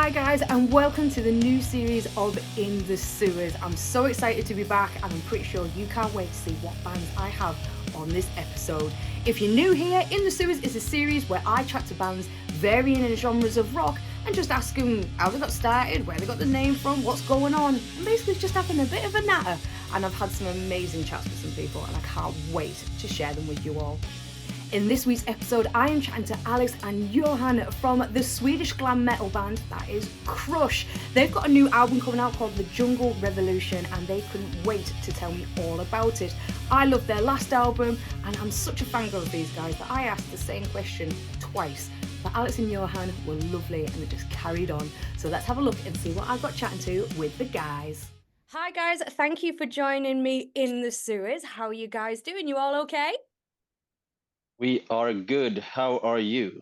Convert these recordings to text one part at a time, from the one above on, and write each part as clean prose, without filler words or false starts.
Hi guys, and welcome to the new series of In the Sewers. I'm so excited to be back, and I'm pretty sure you can't wait to see what bands I have on this episode. If you're new here, In the Sewers is a series where I chat to bands varying in genres of rock and just ask them how they got started, where they got the name from, what's going on, and basically just having a bit of a natter. And I've had some amazing chats with some people, and I can't wait to share them with you all. In this week's episode, I am chatting to Alex and Johan from the Swedish glam metal band that is Cruzh. They've got a new album coming out called The Jungle Revolution, and they couldn't wait to tell me all about it. I love their last album, and I'm such a fangirl of these guys that I asked the same question twice. But Alex and Johan were lovely, and it just carried on. So let's have a look and see what I got chatting to with the guys. Hi guys, thank you for joining me in the sewers. How are you guys doing? You all okay? We are good. How are you?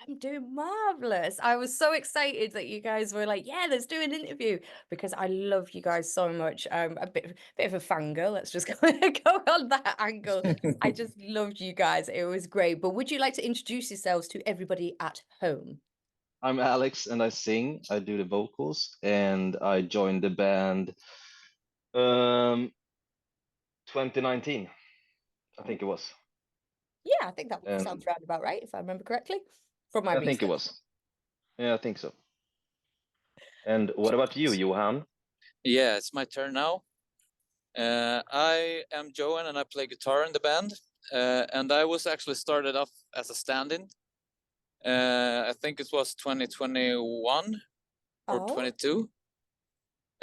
I'm doing marvelous. I was so excited that you guys were like, yeah, let's do an interview, because I love you guys so much. A bit of a fangirl. Let's just go on that angle. I just loved you guys. It was great. But would you like to introduce yourselves to everybody at home? I'm Alex and I sing. I do the vocals and I joined the band 2019, I think it was. Yeah, I think that And sounds round about right, if I remember correctly, from my I think it research. was. Yeah, I think so. And what about you, Johan? Yeah, it's my turn now. I am Johan and I play guitar in the band. And I was actually started off as a stand-in. I think it was 2021 or 22.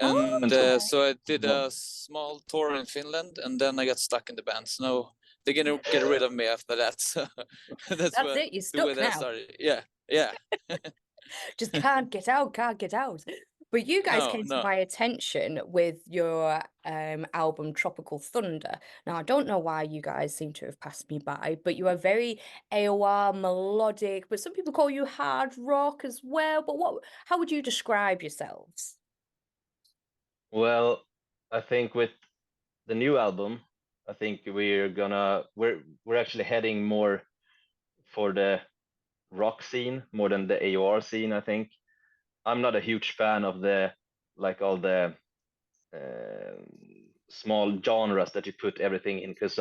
And so I did a small tour in Finland, and then I got stuck in the band. So no, they're gonna get rid of me after that. So that's it. You're stuck now. I started. Yeah. Just can't get out. But you guys came to my attention with your album Tropical Thunder. Now, I don't know why you guys seem to have passed me by, but you are very AOR, melodic, but some people call you hard rock as well. But how would you describe yourselves? Well, I think with the new album, I think we're actually heading more for the rock scene more than the AOR scene, I think. I'm not a huge fan of all the small genres that you put everything in, because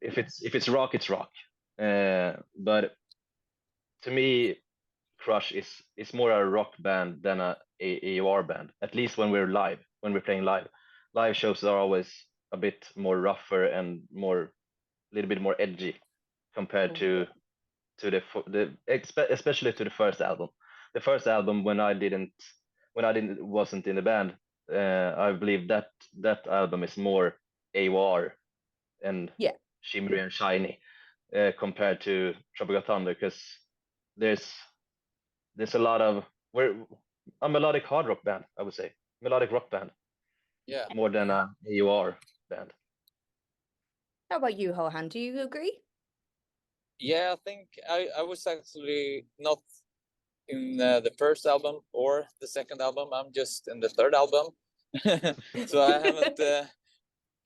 if it's rock, it's rock. But to me, Cruzh is more a rock band than a AOR band. At least when we're playing live. Live shows are always a bit more rougher and a little bit more edgy compared to especially to the first album. The first album, when I wasn't in the band, I believe that album is more AOR and shimmery and shiny compared to Tropical Thunder, because there's a lot of we're a melodic hard rock band, I would say, melodic rock band, more than a AOR band. How about you, Johan? Do you agree? Yeah, I think I was actually not in the first album or the second album. I'm just in the third album. So I haven't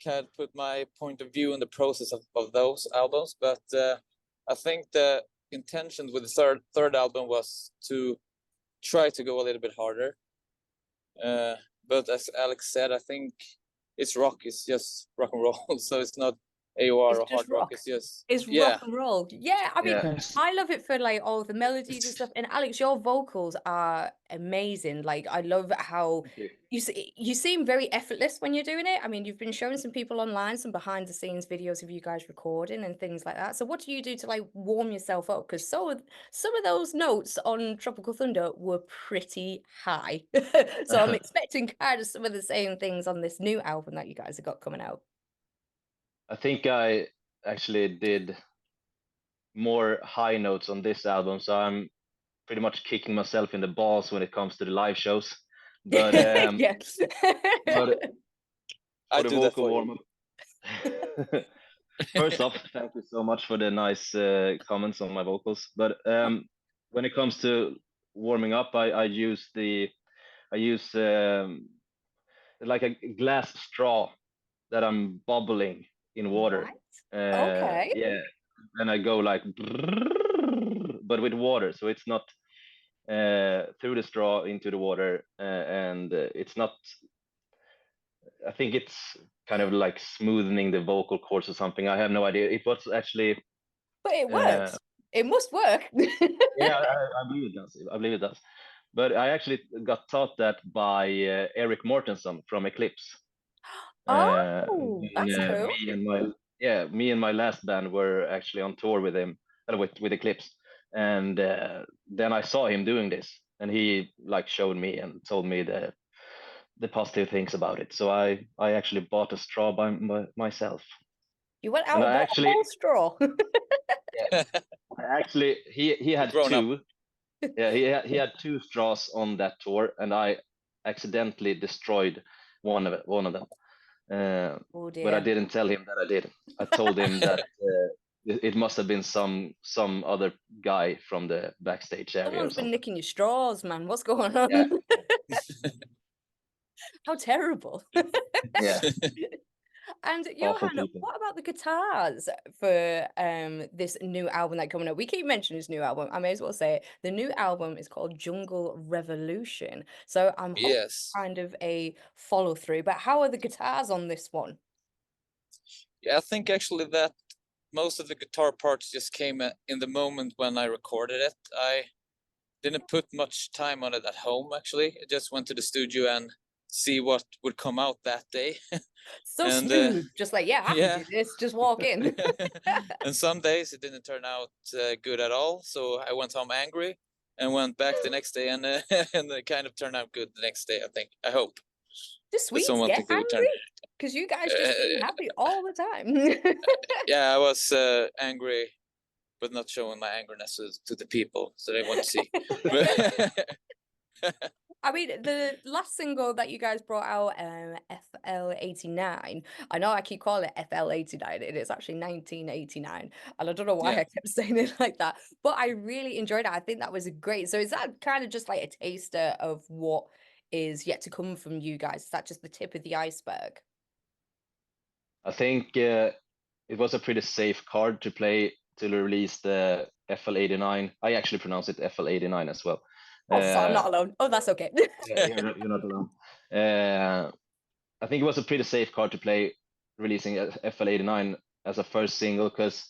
kind of put my point of view in the process of those albums. But I think the intention with the third album was to try to go a little bit harder. But as Alex said, I think it's rock. It's just rock and roll. So it's not AOR or hard rock. It's rock and roll. Yeah, I mean, I love it for like all the melodies and stuff. And Alex, your vocals are amazing. Like, I love how you seem very effortless when you're doing it. I mean, you've been showing some people online some behind the scenes videos of you guys recording and things like that. So what do you do to like warm yourself up? Because some of those notes on Tropical Thunder were pretty high. So I'm expecting kind of some of the same things on this new album that you guys have got coming out. I think I actually did more high notes on this album, so I'm pretty much kicking myself in the balls when it comes to the live shows. But yes. but I do that for warm up. First off, thank you so much for the nice comments on my vocals. But when it comes to warming up, I use like a glass straw that I'm bubbling in water. Yeah, and I go like, but with water, so it's not threw the straw into the water, and it's not. I think it's kind of like smoothing the vocal cords or something. I have no idea. It was actually. But it works. It must work. Yeah, I believe it does. I believe it does. But I actually got taught that by Eric Mortensen from Eclipse. That's cool. Me and my last band were actually on tour with him, with Eclipse, and then I saw him doing this, and he like showed me and told me the positive things about it. So I actually bought a straw by myself. You went out and bought a whole straw. Yeah, actually, he had two. Yeah, he had two straws on that tour, and I accidentally destroyed one of them. Oh dear. But I didn't tell him that I did. I told him that it must have been some other guy from the backstage area. Someone's been nicking your straws, man. What's going on? Yeah. How terrible. Yeah. And Johan, what about the guitars for this new album that's coming up? We keep mentioning this new album. I may as well say it. The new album is called Jungle Revolution. So I'm hoping kind of a follow through. But how are the guitars on this one? Yeah, I think actually that most of the guitar parts just came in the moment when I recorded it. I didn't put much time on it at home, actually. I just went to the studio and see what would come out that day. So smooth, just like, I can do this, just walk in. And some days it didn't turn out good at all, so I went home angry and went back the next day, and it kind of turned out good the next day, I hope. The Swedes get angry? Because you guys just seem happy all the time. Yeah, I was angry, but not showing my angerness to the people, so they want to see. I mean, the last single that you guys brought out, FL89, I know I keep calling it FL89, it is actually 1989, and I don't know why I kept saying it like that, but I really enjoyed it. I think that was great. So is that kind of just like a taster of what is yet to come from you guys? Is that just the tip of the iceberg? I think it was a pretty safe card to play to release the FL89. I actually pronounce it FL89 as well. Oh, so I'm not alone. Oh, that's okay. You're not alone. I think it was a pretty safe card to play releasing FL89 as a first single, because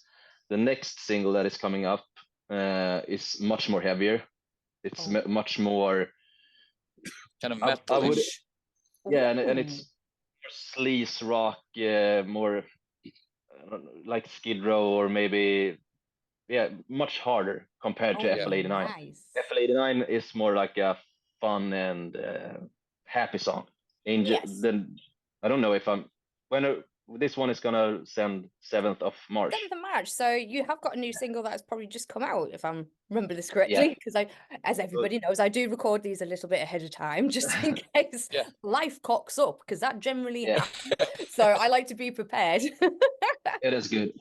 the next single that is coming up is much more heavier. It's much more kind of metalish. And it's sleaze rock, more like Skid Row, or maybe much harder compared to FL89. Nice. FL89 is more like a fun and happy song. Then I don't know if this one is gonna send 7th of March. 7th of March. So you have got a new single that has probably just come out, if I remember this correctly. Because as everybody knows, I do record these a little bit ahead of time, just in case life cocks up, because that generally happens. So I like to be prepared. It is good.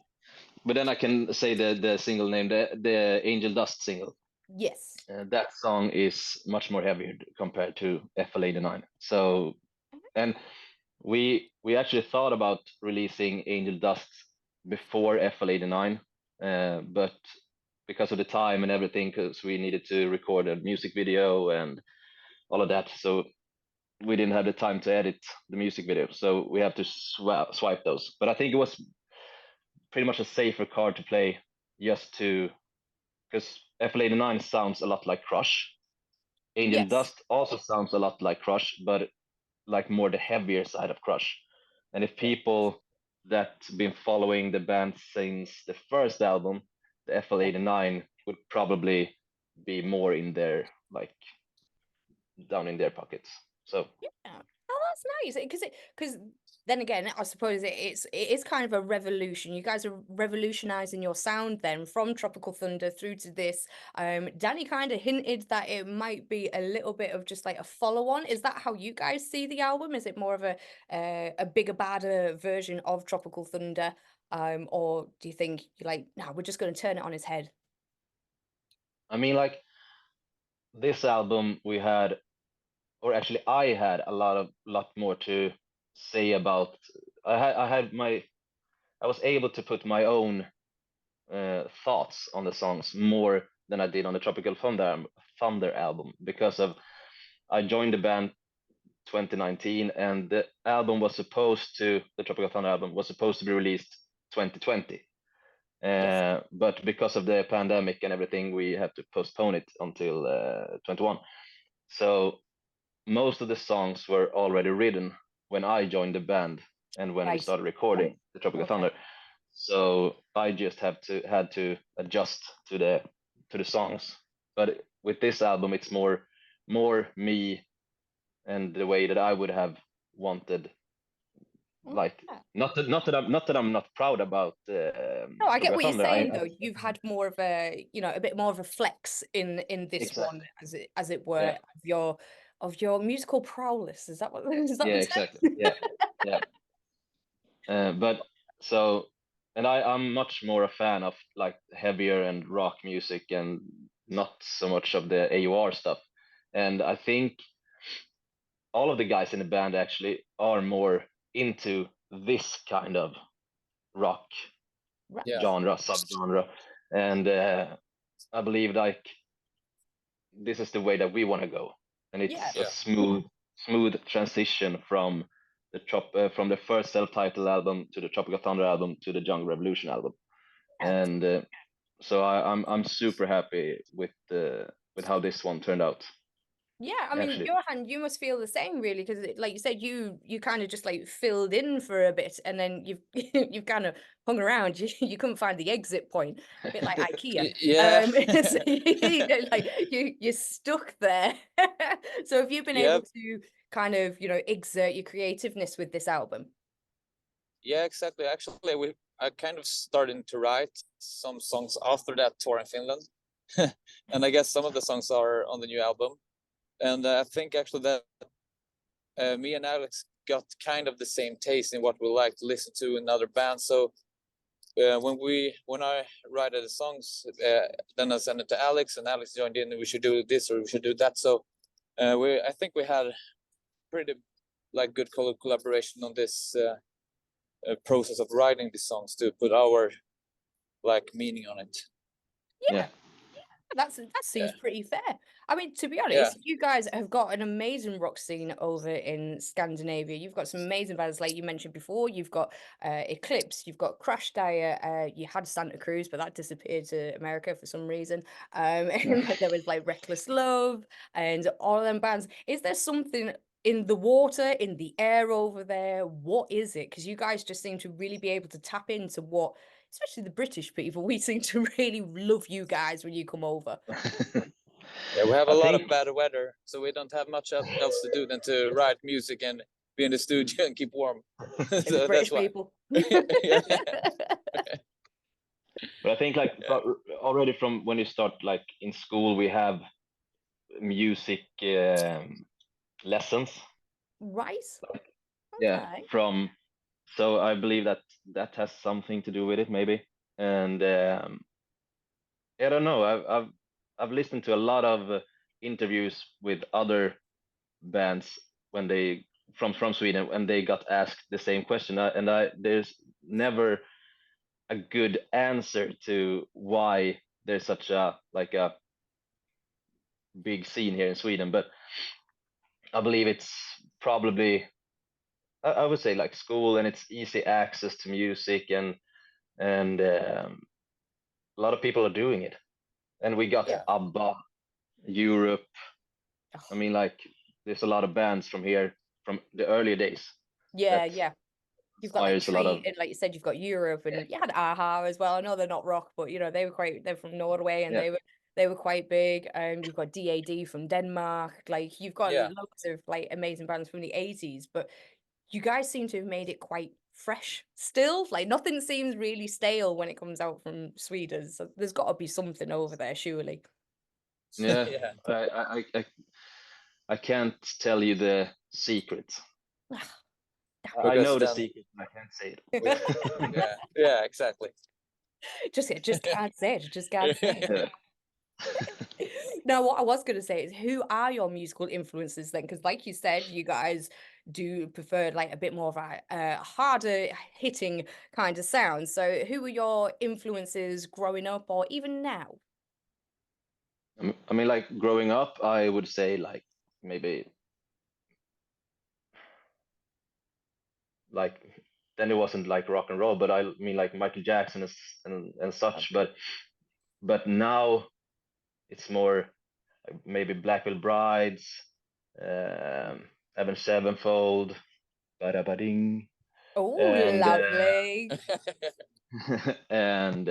But then I can say the single name, the Angel Dust single. Yes. That song is much more heavier compared to FL89. So, and we actually thought about releasing Angel Dust before FL89, but because of the time and everything, because we needed to record a music video and all of that, so we didn't have the time to edit the music video. So we have to swipe those. But I think it was pretty much a safer card to play, just to, because FL89 sounds a lot like Cruzh. Angel Dust also sounds a lot like Cruzh, but like more the heavier side of Cruzh. And if people that been following the band since the first album, the FL89 would probably be more in their, like, down in their pockets. So that's nice, because then again, I suppose it is kind of a revolution. You guys are revolutionizing your sound then, from Tropical Thunder through to this. Danny kind of hinted that it might be a little bit of just like a follow-on. Is that how you guys see the album? Is it more of a bigger, badder version of Tropical Thunder? Or do you think you're like, no, we're just going to turn it on its head? I mean, like, this album we had, or actually I had a lot more to say about. I was able to put my own thoughts on the songs more than I did on the Tropical Thunder album, because of I joined the band 2019, and the Tropical Thunder album was supposed to be released 2020. But because of the pandemic and everything, we had to postpone it until 21. So most of the songs were already written when I joined the band and when we started recording the Tropical Thunder. So I just had to adjust to the songs. But with this album, it's more me and the way that I would have wanted. Like not that I'm not proud about. No, I get what you're saying though. You've had more of a, a bit more of a flex in this one, as it were, of your musical prowess. Is that what? Is that exactly. Yeah. But so, and I'm much more a fan of like heavier and rock music, and not so much of the AOR stuff. And I think all of the guys in the band actually are more into this kind of rock genre, subgenre, and I believe like this is the way that we want to go, and it's a smooth transition from the first self-titled album to the Tropical Thunder album to the Jungle Revolution album, and so I'm super happy with how this one turned out. Yeah, I mean, Johan, you must feel the same, really, because like you said, you kind of just like filled in for a bit, and then you've you've kind of hung around. You couldn't find the exit point, a bit like IKEA. So, like you're stuck there. So have you been able to kind of exert your creativeness with this album? Yeah, exactly. Actually, I kind of started to write some songs after that tour in Finland, and I guess some of the songs are on the new album. And I think actually that me and Alex got kind of the same taste in what we like to listen to in other bands. So when I write the songs, then I send it to Alex, and Alex joined in. We should do this or we should do that. So I think we had pretty like good collaboration on this process of writing the songs to put our like meaning on it. Yeah. That seems pretty fair. I mean, to be honest, you guys have got an amazing rock scene over in Scandinavia. You've got some amazing bands, like you mentioned before. You've got Eclipse, you've got Crash Diet, you had Santa Cruz, but that disappeared to America for some reason. And there was like Reckless Love and all of them bands. Is there something in the water, in the air over there? What is it? Because you guys just seem to really be able to tap into what, especially the British people, we seem to really love you guys when you come over. Yeah, we have a lot of bad weather, so we don't have much else to do than to write music and be in the studio and keep warm. So British people. But I think like already from when you start like in school, we have music lessons. Right. Like, yeah, so I believe that has something to do with it, maybe. And I don't know. I've listened to a lot of interviews with other bands when they from Sweden, and they got asked the same question, and there's never a good answer to why there's such a big scene here in Sweden. But I believe it's probably, I would say, like school, and it's easy access to music, and a lot of people are doing it. And we got ABBA, Europe. I mean, like there's a lot of bands from here from the earlier days. Yeah. You've got like and like you said, you've got Europe, and you had AHA as well. I know they're not rock, but they're from Norway, and they were quite big. You've got DAD from Denmark. Like you've got loads of like amazing bands from the 80s, but you guys seem to have made it quite fresh still. Like nothing seems really stale when it comes out from Sweden. So there's got to be something over there, surely. Yeah. I can't tell you the secret. I know the secret, I can't say it. yeah, exactly. Just can't say it. Just can't say it. Now, what I was going to say is, who are your musical influences then? Because like you said, you guys do prefer like a bit more of a harder hitting kind of sound. So who were your influences growing up or even now? I mean, like growing up, I would say like maybe like then it wasn't like rock and roll, but I mean like Michael Jackson and such. Okay. But now it's more maybe Black Veil Brides, Avenged Sevenfold, Badabading, Oh, and lovely. and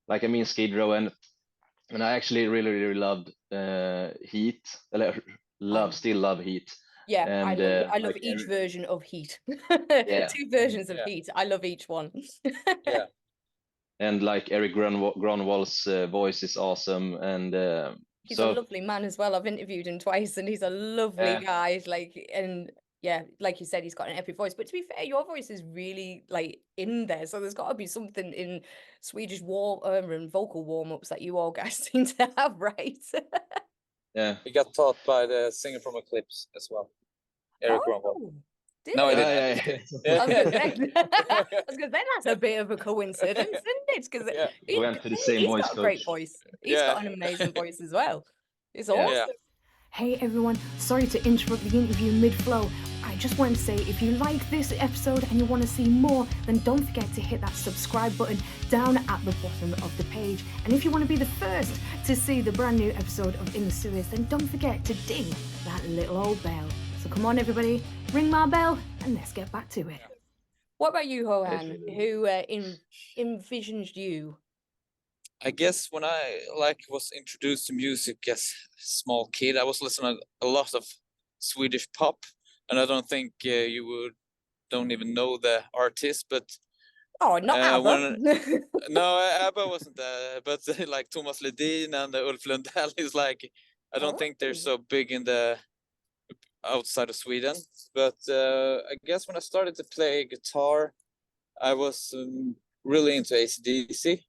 like I mean Skid Row, and I actually really loved Heat. Still love Heat. Yeah, And I love like each version of Heat. yeah, 2 versions of Yeah. Heat. I love each one. Yeah. and like Eric Gronwall's voice is awesome, and He's a so lovely man as well. I've interviewed him twice, and he's a lovely guy. Like, and yeah, like you said, he's got an epic voice. But to be fair, your voice is really like in there. So there's got to be something in Swedish and vocal warm-ups that you all guys seem to have, right? yeah. We got taught by the singer from Eclipse as well, Eric Gronwall. Oh, did No, I he? didn't. Yeah, I'm just yeah, kidding. yeah. I was gonna say, Yeah. I was gonna say that's a bit of a coincidence, isn't it? Because Yeah. We went to the same he's voice got a great coach. voice. He's Yeah. got an amazing voice as well. It's Yeah. awesome. Yeah. Hey everyone, sorry to interrupt the interview mid-flow. I just want to say if you like this episode and you want to see more, then don't forget to hit that subscribe button down at the bottom of the page. And if you want to be the first to see the brand new episode of In the Sewers, then don't forget to ding that little old bell. So come on everybody, ring my bell and let's get back to it. What about you, Johan? Who envisioned you? I guess when I was introduced to music as a small kid, I was listening a lot of Swedish pop, and I don't think you don't even know the artist, but Oh, not ABBA. no, ABBA wasn't that, but like Thomas Ledin and Ulf Lundell is like, I don't think they're so big in the outside of Sweden, but I guess when I started to play guitar, I was really into AC/DC.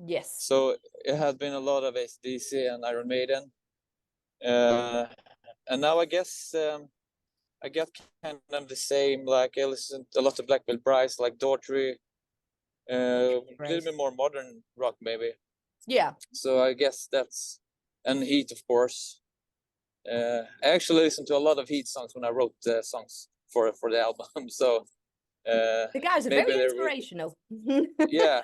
Yes. So it had been a lot of AC/DC and Iron Maiden, and now I guess I get kind of the same. Like I listen to a lot of Black Veil Brides, like Daughtry, a little bit more modern rock maybe. Yeah. So I guess that's, and Heat of course. I actually listened to a lot of Heat songs when I wrote the songs for the album. So the guys are very inspirational. Yeah.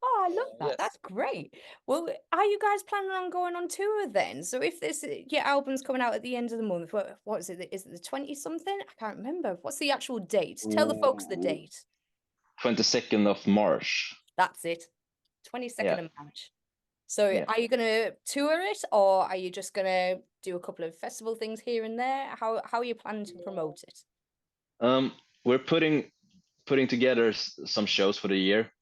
Oh, I love that. Yes. That's great. Well, are you guys planning on going on tour then? So if this your album's coming out at the end of the month, what is it? Is it the 20 something? I can't remember. What's the actual date? Tell the folks the date. 22nd of March. That's it. 22nd of March. So are you gonna tour it, or are you just gonna do a couple of festival things here and there? How are you planning to promote it? We're putting together some shows for the year.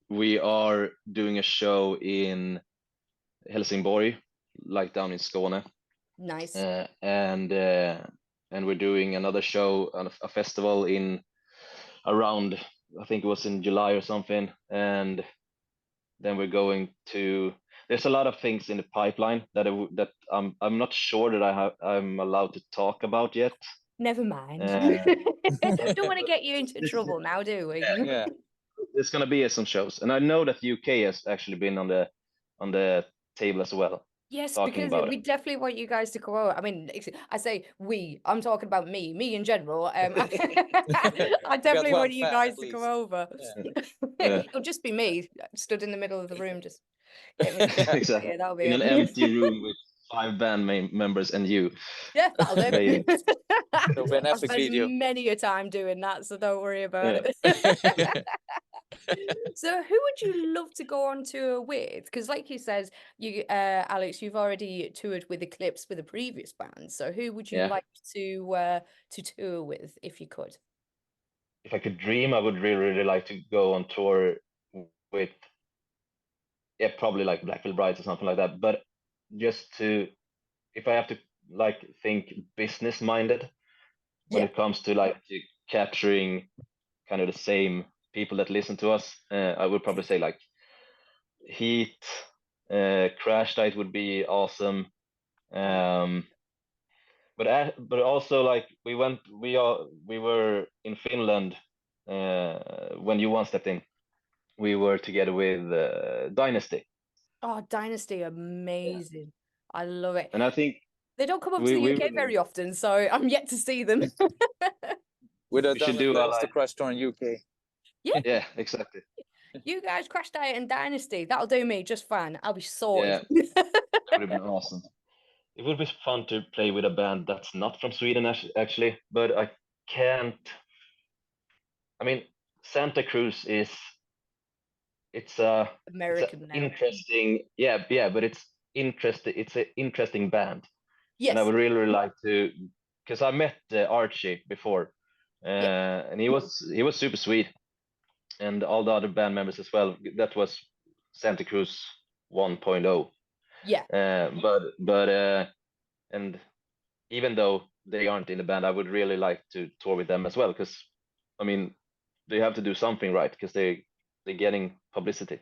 We are doing a show in Helsingborg, like down in Skåne. Nice. And we're doing another show, a festival in around, I think it was in July or something. And then we're going to. There's a lot of things in the pipeline that I'm not sure that I'm allowed to talk about yet. Never mind. Don't want to get you into trouble now, do we? Yeah. There's gonna be some shows, and I know that UK has actually been on the table as well. Yes, because we definitely want you guys to come over. I mean, I say we. I'm talking about me in general. I definitely want you guys to come over. Yeah. It'll just be me stood in the middle of the room, just exactly. Yeah, that'll be in an empty room with 5 band members and you. Yeah, that'll do. I've spent many a time doing that, so don't worry about it. So who would you love to go on tour with? Because like you said, you Alex, you've already toured with Eclipse with a previous band. So who would you like to tour with if you could? If I could dream, I would really like to go on tour with probably like Black Veil Brides or something like that. But just if I have to like think business minded when it comes to like capturing kind of the same people that listen to us, I would probably say like Heat, Crash Diet would be awesome. But also like we were in Finland when you once stepped in. we were together with Dynasty. Oh, Dynasty, amazing. I love it. And I think they don't come up to the UK very often, so I'm yet to see them. We'd have we done should do plans to crash tour in UK. Yeah. Yeah, exactly. You guys, Crash Diet and Dynasty, that'll do me just fine. I'll be sorted. Yeah, that would have been awesome. It would be fun to play with a band that's not from Sweden, actually, but I can't. I mean, Santa Cruz is it's American now. interesting, yeah, but it's interesting. It's an interesting band, Yes. and I would really like to, because I met Archie before, and he was super sweet, and all the other band members as well. That was Santa Cruz 1.0. Yeah. But and even though they aren't in the band, I would really like to tour with them as well, because I mean they have to do something right, because they're getting publicity.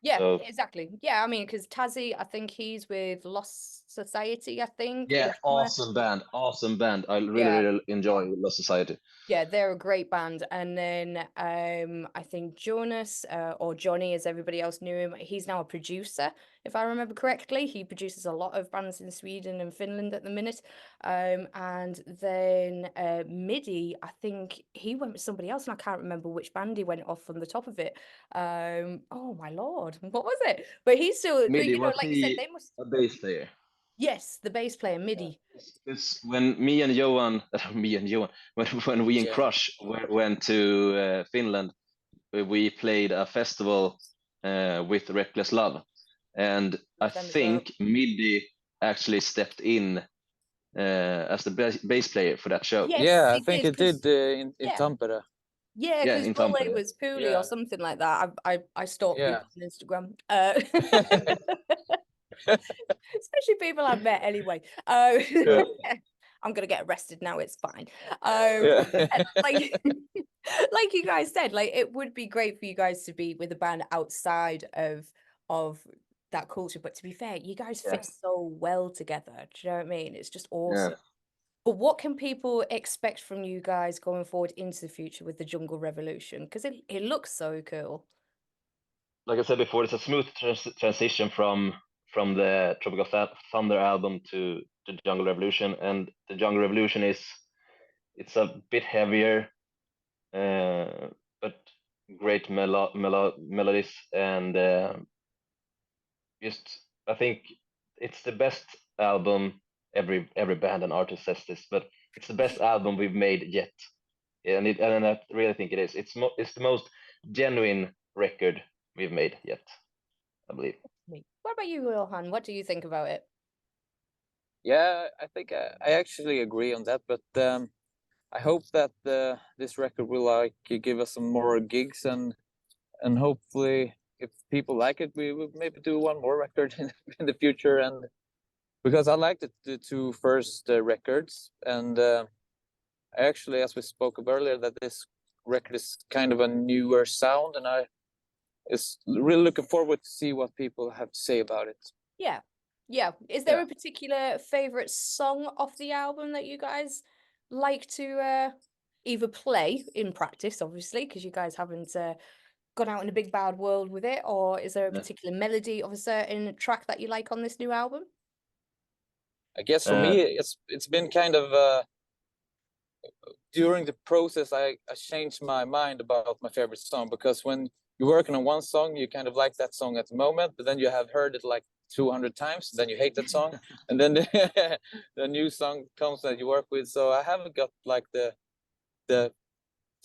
Yeah, so, exactly. Yeah, I mean, because Tazzy, I think he's with Lost Society, I think. Yeah, awesome band. I really enjoy Lost Society. Yeah, they're a great band. And then I think Jonas, or Johnny as everybody else knew him, he's now a producer, if I remember correctly. He produces a lot of bands in Sweden and Finland at the minute. And then Midi, I think he went with somebody else, and I can't remember which band he went off from the top of it. Oh my lord, what was it? But he's still, Midi, like you said, they must. A bass player. Yes, the bass player, Midi. It's when me and Johan, when we in Cruzh went to Finland, we played a festival with Reckless Love, and I think Midi actually stepped in as the bass player for that show. Yes, yeah, I think it did in Tampere. Yeah, because Ole was Pooley or something like that. I stalk people on Instagram. Especially people I've met anyway. I'm gonna get arrested now, it's fine. Like like you guys said, like it would be great for you guys to be with a band outside of that culture, but to be fair, you guys fit so well together. Do you know what I mean? It's just awesome. But what can people expect from you guys going forward into the future with the Jungle Revolution? Because it looks so cool. Like I said before, it's a smooth transition from the Tropical Thunder album to the Jungle Revolution, and the Jungle Revolution it's a bit heavier, but great melodies, and just I think it's the best album. Every band and artist says this, but it's the best album we've made yet, and I really think it is. It's the most genuine record we've made yet, I believe. What about you, Johan? What do you think about it? Yeah, I think I actually agree on that, but I hope that this record will give us some more gigs, and hopefully if people like it, we will maybe do one more record in the future. And because I liked the two first records, and actually, as we spoke of earlier, that this record is kind of a newer sound, and I is really looking forward to see what people have to say about it. Yeah. Is there a particular favorite song off the album that you guys like to either play in practice, obviously, because you guys haven't gone out in a big bad world with it, or is there a particular melody of a certain track that you like on this new album? I guess for me, it's been kind of during the process, I changed my mind about my favorite song, because when you're working on one song, you kind of like that song at the moment, but then you have heard it like 200 times, then you hate that song, and then the new song comes that you work with. So I haven't got like the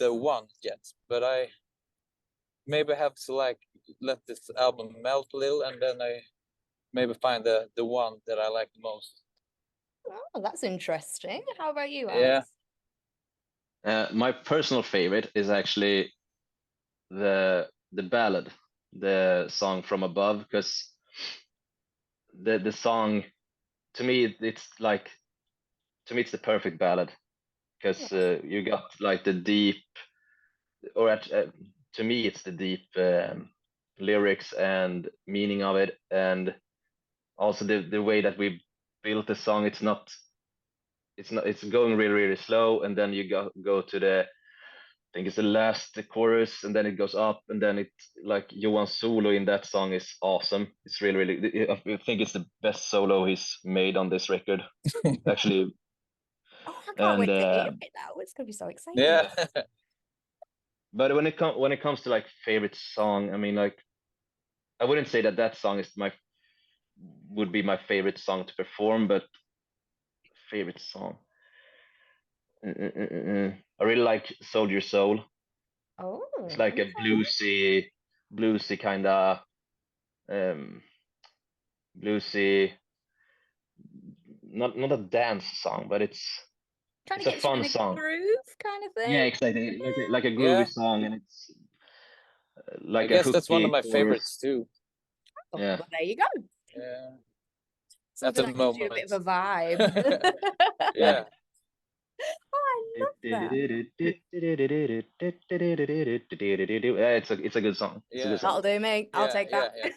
one yet, but I maybe have to like let this album melt a little, and then I maybe find the one that I like the most. Oh, that's interesting. How about you, Alex? My personal favorite is actually the ballad, the song From Above, because the song, to me it's the perfect ballad, because you got like the deep, or to me it's the deep lyrics and meaning of it, and also the way that we built the song. It's going really, really slow, and then you go to think it's the last chorus, and then it goes up, and then it's like Johan's solo in that song is awesome. It's really, I think it's the best solo he's made on this record, actually. Oh, I can't wait to hear it now. It's gonna be so exciting. Yeah. But when it comes to like favorite song, I mean, like, I wouldn't say that song would be my favorite song to perform, but favorite song. I really like Soldier Soul. Oh, it's like a bluesy kind of bluesy, not a dance song, but it's a fun song. Groove kind of thing. Yeah, exactly. Like a groovy song, and it's like I guess that's one of my favorites too. Oh, yeah. Well, there you go. Yeah. Something that gives you a bit of a vibe. Yeah. Oh, I love that. Yeah, it's a good song. Yeah. That'll do, mate. I'll take that. Yeah.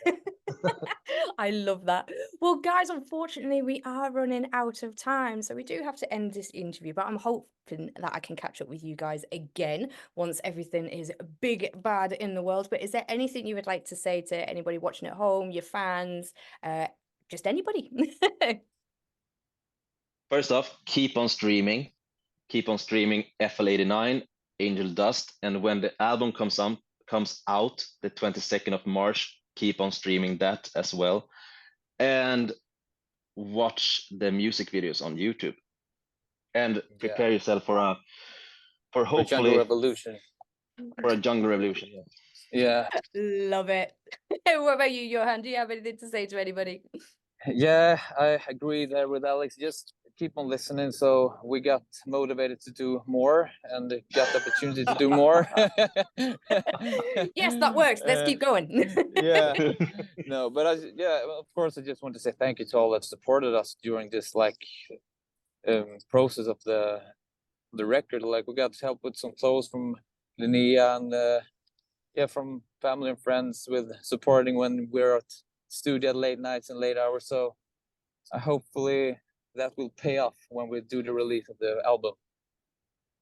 I love that. Well, guys, unfortunately, we are running out of time, so we do have to end this interview, but I'm hoping that I can catch up with you guys again once everything is big, bad in the world. But is there anything you would like to say to anybody watching at home, your fans, just anybody? First off, keep on streaming FL89, Angel Dust, and when the album comes out the 22nd of March, keep on streaming that as well, and watch the music videos on YouTube, and prepare yourself for hopefully jungle revolution. For a jungle revolution. Yeah. Love it. What about you, Johan? Do you have anything to say to anybody? Yeah, I agree there with Alex. Just keep on listening, so we got motivated to do more and got the opportunity to do more. Yes, that works. Let's keep going. Yeah. No, but of course, I just want to say thank you to all that supported us during this process of the record. Like, we got help with some clothes from Linnea and from family and friends with supporting when we're at studio at late nights and late hours. So hopefully that will pay off when we do the release of the album.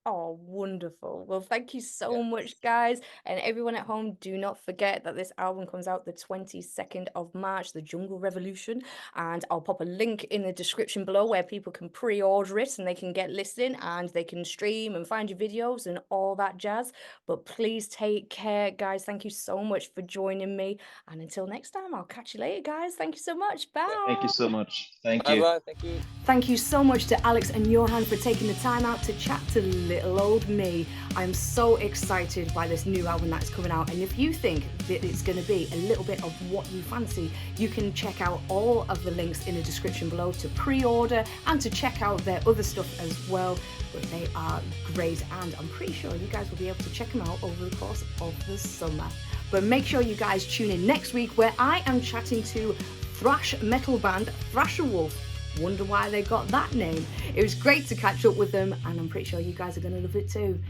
Oh, wonderful. Well, thank you so much, guys. And everyone at home, do not forget that this album comes out the 22nd of March, The Jungle Revolution. And I'll pop a link in the description below where people can pre-order it and they can get listening and they can stream and find your videos and all that jazz. But please take care, guys. Thank you so much for joining me. And until next time, I'll catch you later, guys. Thank you so much. Bye. Thank you so much. Thank you. Bye-bye. Thank you. Thank you so much to Alex and Johan for taking the time out to chat to little old me. I'm so excited by this new album that's coming out, and if you think that it's going to be a little bit of what you fancy, you can check out all of the links in the description below to pre-order and to check out their other stuff as well. But they are great, and I'm pretty sure you guys will be able to check them out over the course of the summer. But make sure you guys tune in next week where I am chatting to thrash metal band Thrasher Wolf. Wonder why they got that name. It was great to catch up with them, and I'm pretty sure you guys are going to love it too.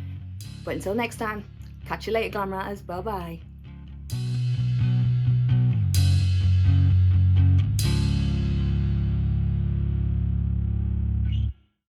But until next time, catch you later, Glamratters. Bye bye.